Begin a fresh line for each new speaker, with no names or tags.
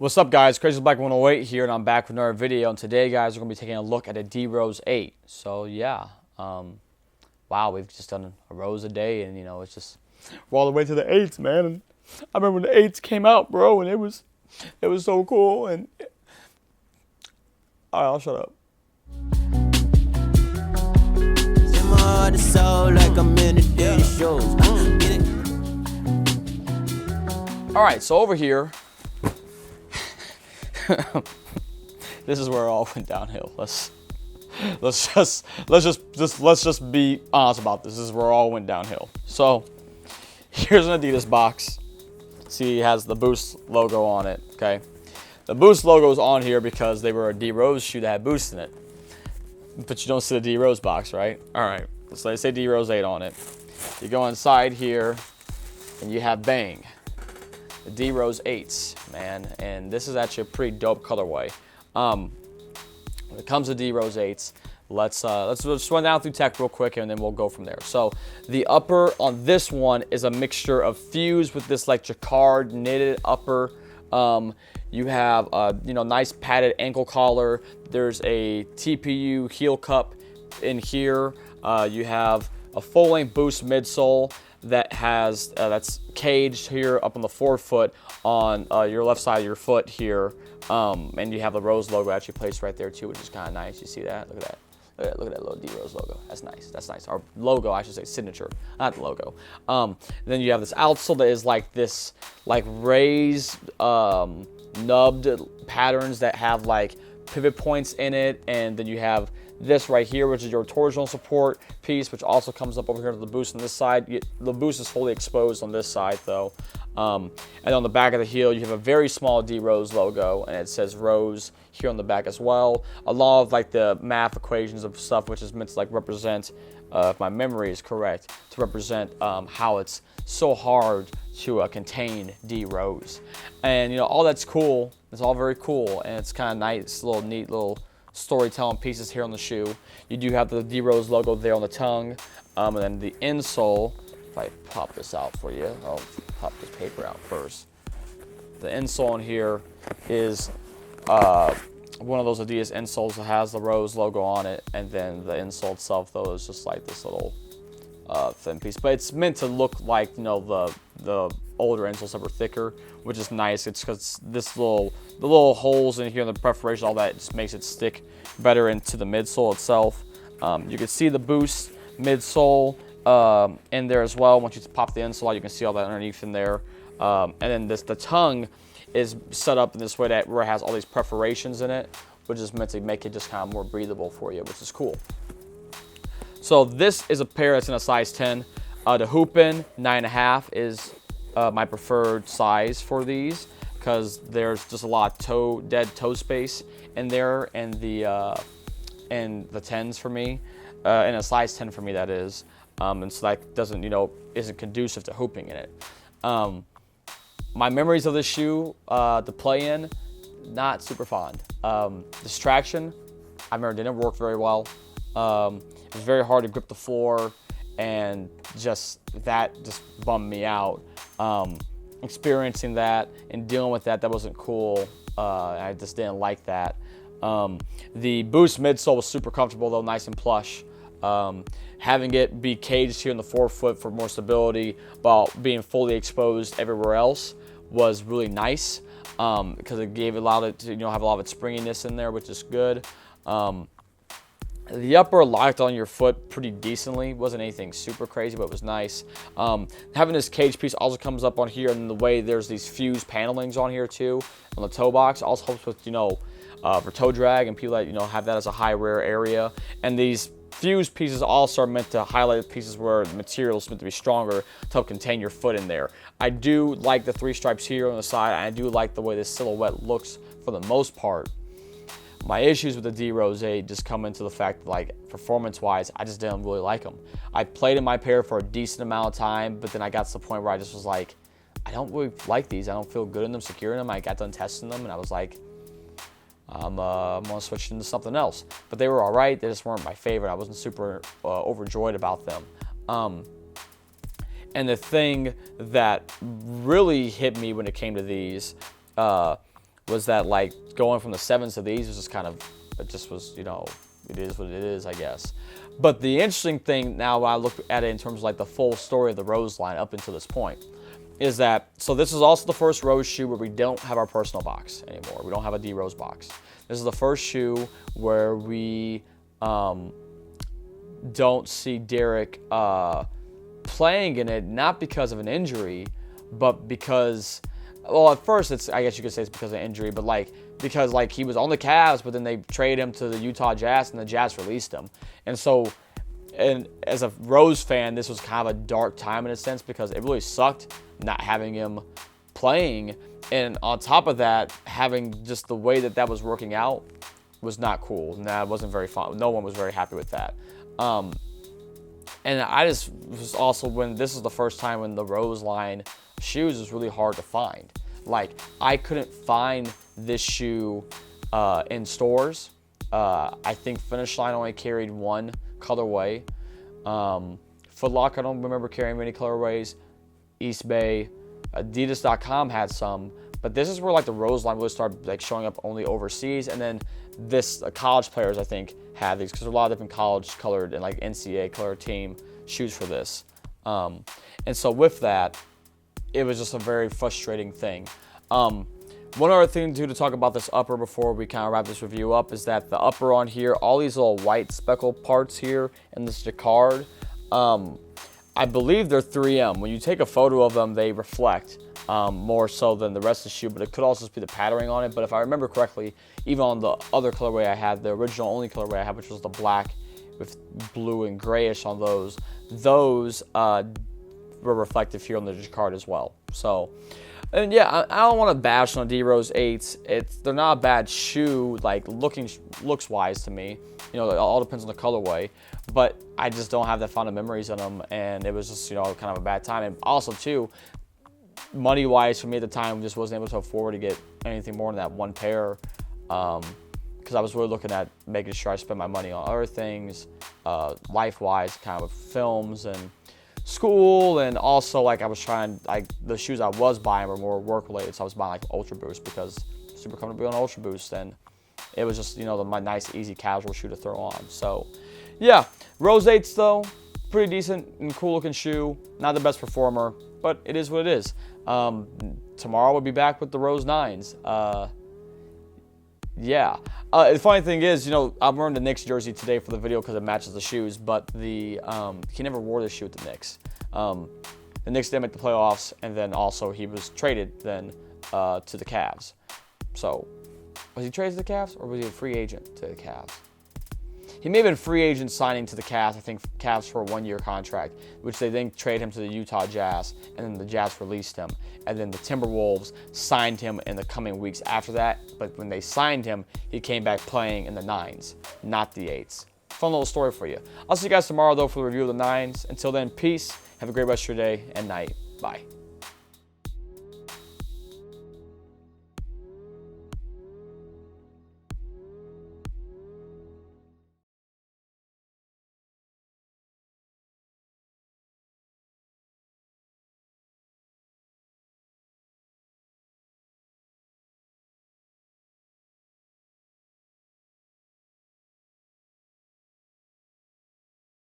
What's up, guys? Crazy Black 108 here, and I'm back with another video. And today, guys, we're gonna be taking a look at a D Rose 8. So yeah, wow, we've just done a rose a day, and it's just we're all the way to the 8s, man. And I remember when the 8s came out, bro, and it was so cool. And all right, I'll shut up. All right, so over here. This is where it all went downhill. Let's just be honest about this. This is where it all went downhill. So here's an Adidas box. See, it has the Boost logo on it. Okay, the Boost logo is on here because they were a D Rose shoe that had Boost in it. But you don't see the D Rose box, right? All right, so they say D Rose 8 on it. You go inside here, and you have Bang. The D Rose 8s, man, and this is actually a pretty dope colorway. When it comes to D Rose 8s, let's just run down through tech real quick, and then we'll go from there. So the upper on this one is a mixture of fuse with this like jacquard knitted upper. You have nice padded ankle collar. There's a TPU heel cup in here. You have a full-length Boost midsole that has that's caged here up on the forefoot on your left side of your foot here, and you have the Rose logo actually placed right there too, which is kind of nice. You see that? Look at that. Look at that little D Rose logo. That's nice. That's nice. Our logo, I should say, signature, not the logo. Then you have this outsole that is like this, like raised, nubbed patterns that have like pivot points in it, and then you have this right here, which is your torsional support piece, which also comes up over here to the Boost on this side. The Boost is fully exposed on this side though. And on the back of the heel, you have a very small D Rose logo, and it says Rose here on the back as well. A lot of like the math equations of stuff, which is meant to like represent, if my memory is correct, to represent how it's so hard to contain D Rose. And all that's cool. It's all very cool, and it's kind of nice, little neat little storytelling pieces here on the shoe. You do have the D Rose logo there on the tongue, and then the insole. If I pop this out for you, I'll pop this paper out first. The insole in here is one of those Adidas insoles that has the Rose logo on it, and then the insole itself though is just like this little thin piece. But it's meant to look like the older insoles that were thicker, which is nice. It's because the little holes in here, and the perforation, all that just makes it stick better into the midsole itself. You can see the Boost midsole in there as well. Once you pop the insole out, you can see all that underneath in there. And then the tongue is set up in this way that where it has all these perforations in it, which is meant to make it just kind of more breathable for you, which is cool. So this is a pair that's in a size 10. The hoopin 9.5 is my preferred size for these, because there's just a lot of dead toe space in there, and the 10s for me, and a size 10 for me, that is. And so that doesn't, isn't conducive to hooping in it. My memories of this shoe to play in, not super fond. This traction, I remember, didn't work very well. It was very hard to grip the floor, and that just bummed me out. Experiencing that and dealing with that wasn't cool. I just didn't like that. The Boost midsole was super comfortable though, nice and plush. Having it be caged here in the forefoot for more stability while being fully exposed everywhere else was really nice, because it allowed it to have a lot of its springiness in there, which is good. The upper locked on your foot pretty decently. Wasn't anything super crazy, but it was nice. Having this cage piece also comes up on here, and the way there's these fused panelings on here too on the toe box also helps with for toe drag, and people that have that as a high wear area. And these fused pieces also are meant to highlight the pieces where the material is meant to be stronger to help contain your foot in there. I do like the 3 stripes here on the side, and I do like the way this silhouette looks for the most part. My issues with the D Rose 8 just come into the fact that, like, performance-wise, I just didn't really like them. I played in my pair for a decent amount of time, but then I got to the point where I just was like, I don't really like these. I don't feel good in them, secure in them. I got done testing them, and I was like, I'm gonna switch into something else. But they were all right. They just weren't my favorite. I wasn't super overjoyed about them. And the thing that really hit me when it came to these was that like going from the 7s to these was just kind of, it just was, you know, it is what it is, I guess. But the interesting thing now when I look at it in terms of like the full story of the Rose line up until this point is that, so this is also the first Rose shoe where we don't have our personal box anymore. We don't have a D Rose box. This is the first shoe where we don't see Derek playing in it, not because of an injury, but because, well, at first it's, I guess you could say it's because of injury, but like, because like he was on the Cavs, but then they traded him to the Utah Jazz and the Jazz released him. And so, and as a Rose fan, this was kind of a dark time in a sense because it really sucked not having him playing. And on top of that, having just the way that was working out was not cool. And that wasn't very fun. No one was very happy with that. And I just was also, when this is the first time when the Rose line shoes was really hard to find. Like, I couldn't find this shoe in stores. I think Finish Line only carried one colorway. Foot Locker, I don't remember carrying many colorways. East Bay, Adidas.com had some, but this is where like the Rose line really started like showing up only overseas. And then this college players I think had these because there are a lot of different college colored and like NCAA colored team shoes for this. And so with that, it was just a very frustrating thing. One other thing to talk about this upper before we kind of wrap this review up is that the upper on here, all these little white speckle parts here in this jacquard, I believe they're 3M. When you take a photo of them, they reflect more so than the rest of the shoe, but it could also just be the patterning on it. But if I remember correctly, even on the other colorway I had, the original only colorway I had, which was the black with blue and grayish on those were reflective here on the jacquard as well. So, and yeah, I don't want to bash on D Rose 8s. They're not a bad shoe, like looks wise to me. You know, it all depends on the colorway, but I just don't have that fond of memories on them, and it was just, you know, kind of a bad time. And also too, money wise for me at the time, just wasn't able to afford to get anything more than that one pair, because I was really looking at making sure I spent my money on other things, life wise, kind of films and school, and also like I was trying, like the shoes I was buying were more work related, so I was buying like Ultra Boost because super comfortable on Ultra Boost, and it was just, you know, my nice easy casual shoe to throw on. So yeah, Rose 8s though, pretty decent and cool looking shoe. Not the best performer, but it is what it is. Tomorrow we'll be back with the Rose 9s. Yeah. The funny thing is, you know, I'm wearing the Knicks jersey today for the video because it matches the shoes, but he never wore this shoe with the Knicks. The Knicks didn't make the playoffs, and then also he was traded then to the Cavs. So, was he traded to the Cavs, or was he a free agent to the Cavs? He may have been free agent signing to the Cavs, I think Cavs for a 1-year contract, which they then trade him to the Utah Jazz, and then the Jazz released him. And then the Timberwolves signed him in the coming weeks after that, but when they signed him, he came back playing in the 9s, not the 8s. Fun little story for you. I'll see you guys tomorrow, though, for the review of the 9s. Until then, peace. Have a great rest of your day and night. Bye.